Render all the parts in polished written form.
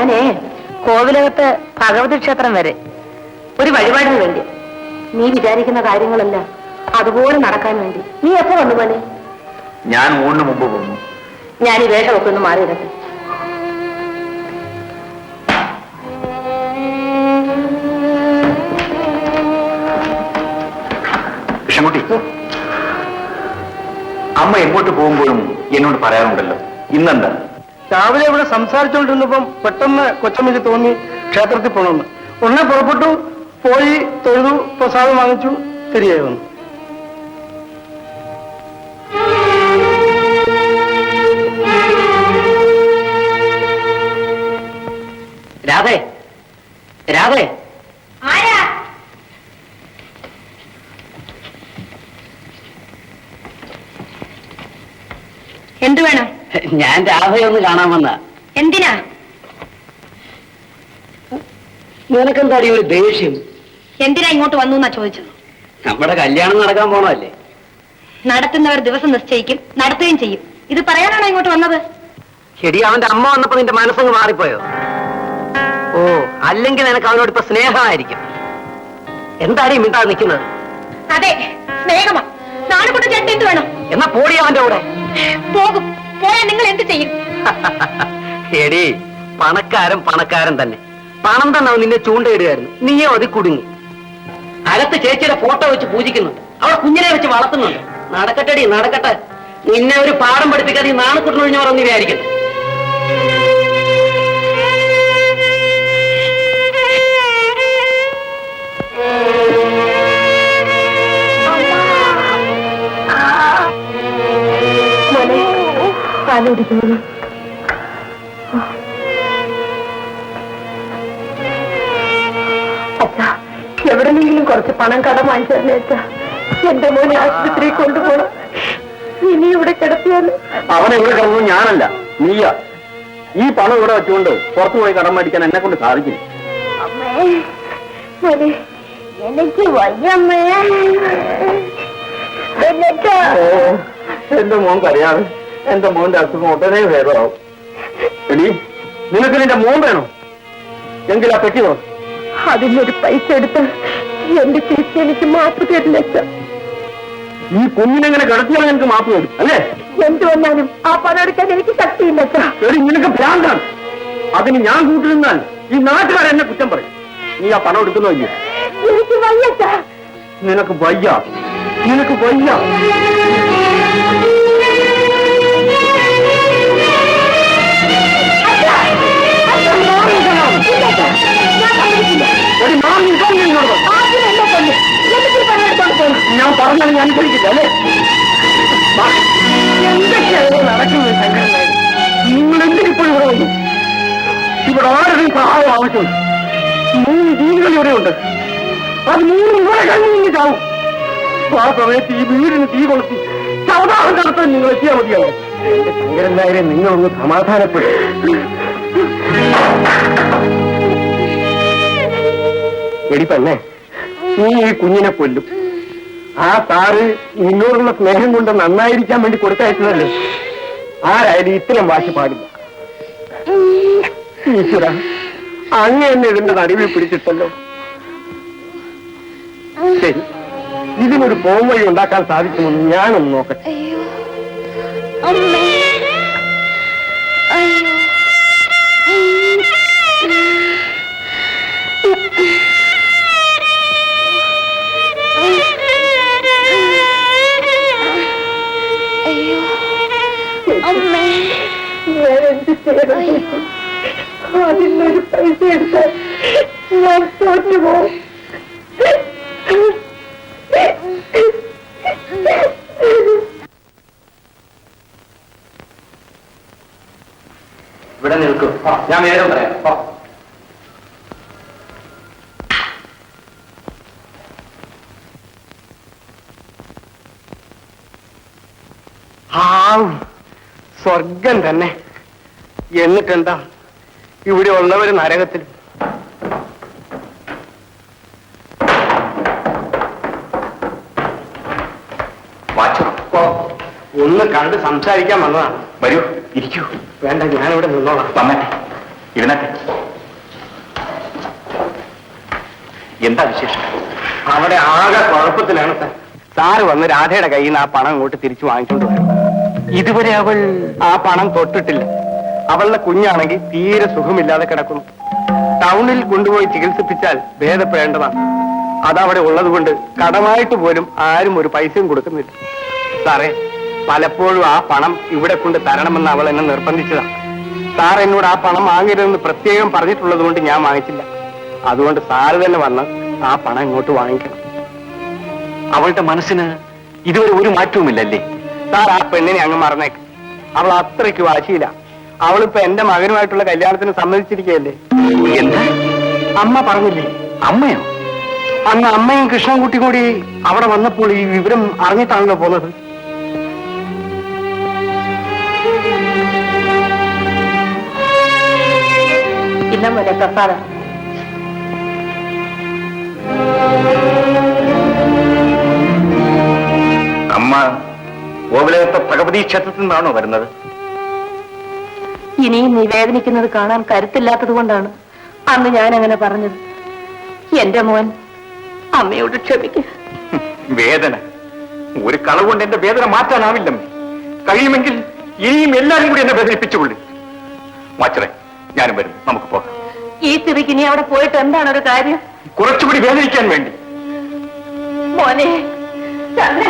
ഞാനേ കോവിലകത്ത് ഭഗവതി ക്ഷേത്രം വരെ ഒരു വഴിപാടിന് വേണ്ടി. നീ വിചാരിക്കുന്ന കാര്യങ്ങളെല്ലാം അതുപോലെ നടക്കാൻ വേണ്ടി. നീ എപ്പോ വന്നു പോലെ? ഞാൻ ഊണിന് മുമ്പ് പോന്നു. ഞാൻ ഈ വേഷമൊക്കെ ഒന്ന് മാറിയിടട്ടെ. കൃഷ്ണൻകുട്ടി, അമ്മ എങ്ങോട്ട് പോകുമ്പോഴും എന്നോട് പറയാറുണ്ടല്ലോ, ഇന്നെന്താ? രാവിലെ ഇവിടെ സംസാരിച്ചുകൊണ്ടിരുന്നപ്പം പെട്ടെന്ന് കൊച്ചമ്മയ്ക്ക് തോന്നി ക്ഷേത്രത്തിൽ പോകണമെന്ന്. ഉടനെ പുറപ്പെട്ടു, പോയി തൊഴുതു, പ്രസാദം വാങ്ങിച്ചു, തിരികെ വന്നു. രാധേ, രാധേ, എന്തു വേണം? ഞാൻ രാധയെ ഒന്ന് കാണാൻ വന്ന. എന്തിനാ? നിനക്കെന്താടി ഒരു ദേഷ്യം? എന്തിനാ ഇങ്ങോട്ട് വന്നു എന്നാ ചോദിച്ചത്? നമ്മുടെ കല്യാണം നടക്കാൻ പോണല്ലേ. നടത്തുന്നവർ ദിവസം നിശ്ചയിക്കും, നടത്തുകയും ചെയ്യും. ഇത് പറയാനാണോ ഇങ്ങോട്ട് വന്നത്? ശരി, അവന്റെ അമ്മ വന്നപ്പോ നിന്റെ മനസ്സങ്ങ് മാറിപ്പോയോ? ഓ, അല്ലെങ്കിൽ നിനക്ക് അവനോട് ഇപ്പൊ സ്നേഹമായിരിക്കും. എന്താടി മിണ്ടാതെ നിൽക്കുന്നത്? അതെ, സ്നേഹമാ. നാണുകൊണ്ട ചേട്ടൻ എന്ത് വേണം? എന്നാ പോടി അവന്റെ കൂടെ. പോകും. പോയാൽ നിങ്ങൾ എന്ത് ചെയ്യും? എടി, പണക്കാരൻ പണക്കാരൻ തന്നെ. പണം തന്നെ അവൻ നിന്നെ ചൂണ്ടയിടുകയായിരുന്നു. നീയോ അത് കുടുങ്ങി. അകത്ത് ചേച്ചിയുടെ ഫോട്ടോ വെച്ച് പൂജിക്കുന്നുണ്ട്, അവളെ കുഞ്ഞിനെ വെച്ച് വളർത്തുന്നുണ്ട്. നടക്കട്ടെടി, നടക്കട്ടെ. നിന്നെ ഒരു പാഠം പഠിപ്പിക്കാതെ ഈ നാണക്കുട്ടൊഴിഞ്ഞവരെന്ന് വിചാരിക്കട്ടെ. പാലുടിക്കുന്നു. അച്ഛാ, എവിടെന്നെങ്കിലും കുറച്ച് പണം കടം വാങ്ങിച്ചു തന്നെ അച്ഛാ. എന്റെ മോനെ ആശുപത്രിയിൽ കൊണ്ടുപോകണം. ഇനി ഇവിടെ കിടത്തിയാൽ അവനെ ഇവിടെ കിടന്നത് ഞാനല്ല, നീയാ. ഈ പണം ഇവിടെ വെച്ചുകൊണ്ട് പുറത്തു പോയി കടം മേടിക്കാൻ എന്നെ കൊണ്ട് സാധിക്കും. എനിക്ക് വയ്യമ്മേ. എന്റെ മോൻ കരയാതെ. എന്റെ മോന്റെ അസുഖം ഉടനെ ഭേദമാവും. എടി, നിനക്ക് നിന്റെ മോൻ വേണോ? എങ്കിലാ പെട്ടി നോ. അതിനൊരു പൈസ എടുത്ത് എന്റെ ചേച്ചി എനിക്ക് മാപ്പ് തരില്ല. ഈ കുഞ്ഞിനെങ്ങനെ കിടത്തിയാൽ എനിക്ക് മാപ്പ് തരും അല്ലേ? എന്ത് വന്നാലും ആ പണം എടുക്കാൻ എനിക്ക് ശക്തിയില്ല. എടി, നിനക്ക് ഭ്രാന്താണ്. അതിന് ഞാൻ കൂട്ടിരുന്നാൽ ഈ നാട്ടുകാർ എന്നെ കുറ്റം പറയും. നീ ആ പണം എടുക്കുന്നോ ഇല്ല? എനിക്ക് വയ്യ. നിനക്ക് വയ്യ, നിനക്ക് വയ്യ. ഞാൻ പറഞ്ഞാൽ ഞാൻ അനുസരിക്കില്ല അല്ലേ? എന്തൊക്കെയാണ് നടക്കുന്നത് ശങ്കരനായി? നിങ്ങൾ എന്തിനിപ്പോൾ ഇവിടെ വന്നു? ഇവിടെ ആരുടെയും സഹായം ആവശ്യമുണ്ട്. 3 ജീവികൾ ഇവിടെയുണ്ട്. അത് 3 ഇവിടെ കഴിഞ്ഞു ചാവും. ആ സമയത്ത് ഈ വീടിന് തീ കൊളുത്തി സൗദാഹം നടത്താൻ നിങ്ങൾ എത്തിയാൽ മതിയാവും. ശങ്കരൻ നായരെ, നിങ്ങളൊന്ന് സമാധാനപ്പെടും. എടി പെണ്ണെ, നീ ഈ കുഞ്ഞിനെ കൊല്ലും. ആ സാറ് നിന്നോടുള്ള സ്നേഹം കൊണ്ട് നന്നായിരിക്കാൻ വേണ്ടി കൊടുത്തയച്ചതല്ലേ? ആരായാലും ഇത്തരം വാശി പാടില്ല. ഈശ്വര, അങ്ങ് എന്നെ ഇതിന്റെ നടുവിൽ പിടിച്ചിട്ടല്ലോ. ശരി, ഇതിനൊരു പോംവഴി ഉണ്ടാക്കാൻ സാധിക്കുമെന്ന് ഞാനൊന്ന് നോക്കട്ടെ. അതിനൊരു പൈസ എടുത്ത് ഞാൻ തോറ്റുപോകും. ഇവിടെ നിൽക്കും, ഞാൻ വേഗം പറയാം. സ്വർഗം തന്നെ. എന്നിട്ടെന്താ, ഇവിടെ ഉള്ളവര് നരകത്തിൽ. ഒന്ന് കണ്ട് സംസാരിക്കാൻ വന്നതാണ്. വരൂ, ഇരിക്കൂ. വേണ്ട, ഞാനിവിടെ നിന്നോളാം. വന്നേ. ഇതിനൊക്കെ എന്താ വിശേഷം? അവിടെ ആകെ കുഴപ്പത്തിലാണ് സാർ. സാറ് വന്ന് രാധയുടെ കയ്യിൽ നിന്ന് ആ പണം ഇങ്ങോട്ട് തിരിച്ചു വാങ്ങിച്ചോണ്ട് വരും. ഇതുവരെ അവൾ ആ പണം തൊട്ടിട്ടില്ല. അവളുടെ കുഞ്ഞാണെങ്കിൽ തീരെ സുഖമില്ലാതെ കിടക്കുന്നു. ടൗണിൽ കൊണ്ടുപോയി ചികിത്സിപ്പിച്ചാൽ ഭേദപ്പെടേണ്ടതാണ്. അതവിടെ ഉള്ളതുകൊണ്ട് കടമായിട്ട് പോലും ആരും ഒരു പൈസയും കൊടുക്കുന്നില്ല. സാറേ, പലപ്പോഴും ആ പണം ഇവിടെ കൊണ്ട് തരണമെന്ന് അവൾ എന്നെ നിർബന്ധിച്ചതാണ്. സാർ എന്നോട് ആ പണം വാങ്ങരുതെന്ന് പ്രത്യേകം പറഞ്ഞിട്ടുള്ളത് കൊണ്ട് ഞാൻ വാങ്ങിച്ചില്ല. അതുകൊണ്ട് സാറ് തന്നെ വന്ന് ആ പണം ഇങ്ങോട്ട് വാങ്ങിക്കണം. അവളുടെ മനസ്സിന് ഇതുവരെ ഒരു മാറ്റവുമില്ലല്ലേ? സാർ, ആ പെണ്ണിനെ അങ്ങ് മറന്നേക്ക്. അവൾ അത്രയ്ക്ക് വാശിയില്ല. അവളിപ്പോ എന്റെ മകനുമായിട്ടുള്ള കല്യാണത്തിന് സമ്മതിച്ചിരിക്കുകയല്ലേ. എന്താ? അമ്മ പറഞ്ഞില്ലേ? അമ്മയോ? അന്ന് അമ്മയും കൃഷ്ണൻകുട്ടി കൂടി അവിടെ വന്നപ്പോൾ ഈ വിവരം അറിഞ്ഞിട്ടാണല്ലോ പോന്നത്. ഇന്ന പോലെ പ്രസാദം. അമ്മ ഓവിലത്തെ ഭഗവതി ക്ഷേത്രത്തിൽ നിന്നാണോ വരുന്നത്? ഇനിയും നീ വേദനിക്കുന്നത് കാണാൻ കരുത്തില്ലാത്തത് കൊണ്ടാണ് അന്ന് ഞാൻ അങ്ങനെ പറഞ്ഞത്. എന്റെ മോൻ അമ്മയോട് ക്ഷമിക്കുക. വേദന ഒരു കളവ് കൊണ്ട് എന്റെ വേദന മാറ്റാനാവില്ലമ്മേ. കഴിയുമെങ്കിൽ ഇനിയും എല്ലാരും കൂടി എന്നെ വേദനിപ്പിച്ചുകൊള്ളു. മാച്ചറെ, ഞാനും വരും, നമുക്ക് പോകാം. ഈ സ്ഥിതിക്ക് ഇനി അവിടെ പോയിട്ട് എന്താണ് ഒരു കാര്യം? കുറച്ചുകൂടി വേദനിക്കാൻ വേണ്ടി. മോനെ ചന്ദ്ര,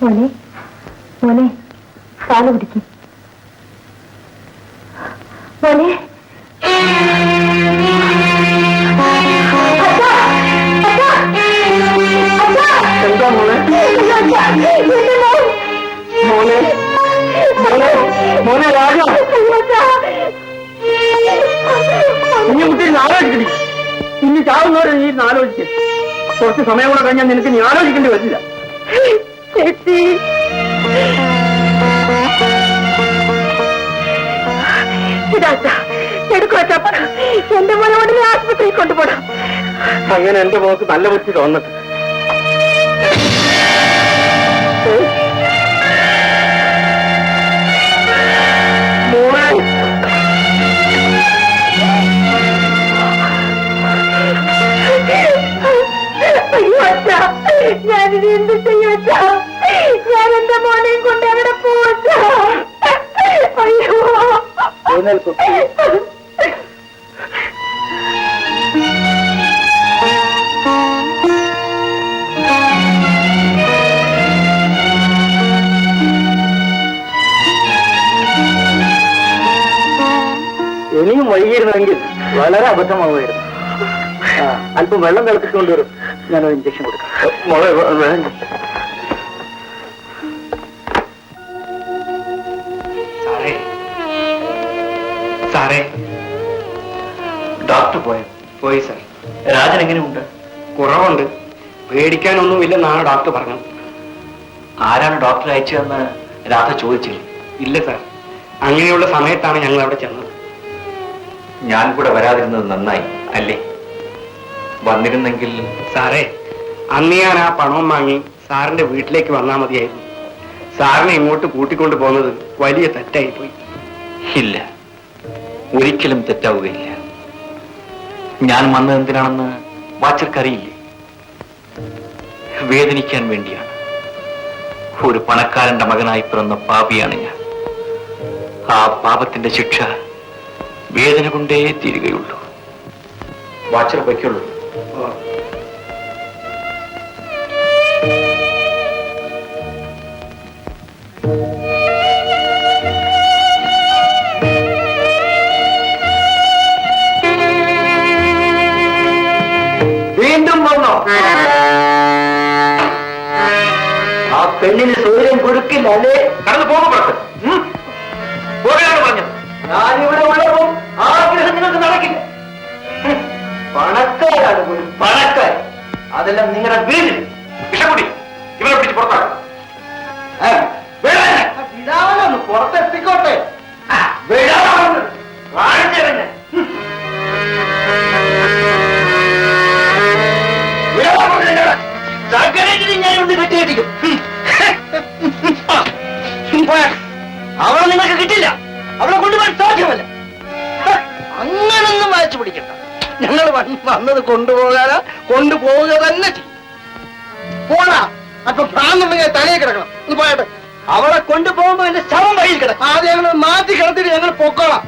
മോനെ മോനെ പാല് കുടിക്കും. മോനെ എന്താ മോനെ? മോനെ മോനെ മോനെ രാജ, ഇനി കുട്ടി ആലോചിക്കണി. ഇനി ചാവുന്നവരെ നീ ആലോചിക്കും. കുറച്ച് സമയം കൂടെ കഴിഞ്ഞാൽ നിനക്ക് നീ ആലോചിക്കേണ്ടി വരില്ല. ചേച്ചി, എന്റെ മോനെ ഉടനെ ആശുപത്രിയിൽ കൊണ്ടുപോകണം. അങ്ങനെ എന്റെ മോക്ക് നല്ല ബുദ്ധി തോന്നിട്ട്. ഞാനിത് എന്ത് ചെയ്യൂച്ച? ഞാൻ എന്റെ മോനെയും കൊണ്ട് എവിടെ പോച്ച? അയ്യോ, ഇനിയും വൈകിയിരുന്നെങ്കിൽ വളരെ അബദ്ധമാവുമായിരുന്നു. അല്പം വെള്ളം തിളപ്പിച്ചുകൊണ്ടുവരും, ഞാനൊരു ഇഞ്ചക്ഷൻ കൊടുക്കാം. സാറേ, ഡോക്ടർ പോയി സാർ. രാജൻ എങ്ങനെയുണ്ട്? കുറവുണ്ട്, പേടിക്കാനൊന്നുമില്ലെന്നാണ് ഡോക്ടർ പറഞ്ഞത്. ആരാണ് ഡോക്ടറെ അയച്ചതെന്ന് രാധ ചോദിച്ചില്ല? ഇല്ല സാർ, അങ്ങനെയുള്ള സമയത്താണ് ഞങ്ങൾ അവിടെ ചെന്നത്. ഞാൻ കൂടെ വരാതിരുന്നത് നന്നായി അല്ലേ? വന്നിരുന്നെങ്കിൽ സാറേ, അന്ന് ഞാൻ ആ പണവും വാങ്ങി സാറിന്റെ വീട്ടിലേക്ക് വന്നാൽ മതിയായിരുന്നു. സാറിനെ ഇങ്ങോട്ട് കൂട്ടിക്കൊണ്ടു പോകുന്നത് വലിയ തെറ്റായി പോയി. ഇല്ല, ഒരിക്കലും തെറ്റാവുകയില്ല. ഞാൻ വന്നത് എന്തിനാണെന്ന് വാച്ചർക്കറിയില്ലേ? വേദനിക്കാൻ വേണ്ടിയാണ്. ഒരു പണക്കാരന്റെ മകനായി പിറന്ന പാപിയാണ് ഞാൻ. ആ പാപത്തിന്റെ ശിക്ഷ വേദന കൊണ്ടേ തീരുകയുള്ളൂ. വാച്ചർ വയ്ക്കുള്ളൂ. വീണ്ടും വന്നോ? ആ പെണ്ണിന് സൂര്യൻ കൊടുക്കില്ല അല്ലേ? കടന്നു പോകുമ്പോഴത്തെ പോകെയാണ് പറഞ്ഞത്. ഞാനിവിടെ ഉള്ളപ്പോൾ ആഗ്രഹം നിങ്ങൾക്ക് നടക്കില്ല. പണക്കാരാണ് പോലും പണക്കാർ. അതെല്ലാം നിങ്ങളുടെ വീട്ടിൽ. വിഷമുടി ഇവരെ പിടിച്ച് പുറത്താക്കും. വിടാനൊന്ന് പുറത്തെത്തിക്കോട്ടെ. വിടാമെന്ന് കാണിച്ചിരുന്നെ. ഞാനൊന്ന് കെട്ടിയടിക്കും. അവളെ നിങ്ങൾക്ക് കിട്ടില്ല. അവളെ കൊണ്ടുപോകാൻ സാധ്യമല്ല. അങ്ങനൊന്നും വായിച്ചു പിടിക്കണ്ട. ഞങ്ങൾ വന്നത് കൊണ്ടുപോകാനാ, കൊണ്ടുപോവുക തന്നെ ചെയ്യും. പോടാ. അപ്പൊ ഭ്രാന്തുണ്ടെങ്കിൽ തലയിൽ കിടക്കണം. ഒന്ന് പോയട്ടെ. അവളെ കൊണ്ടുപോകുമ്പോ എന്റെ ശവം വഴിയിൽ കിടക്കും. ആദ്യം ഞങ്ങൾ മാറ്റി കിടത്തിട്ട് ഞങ്ങൾ പൊക്കോളാം.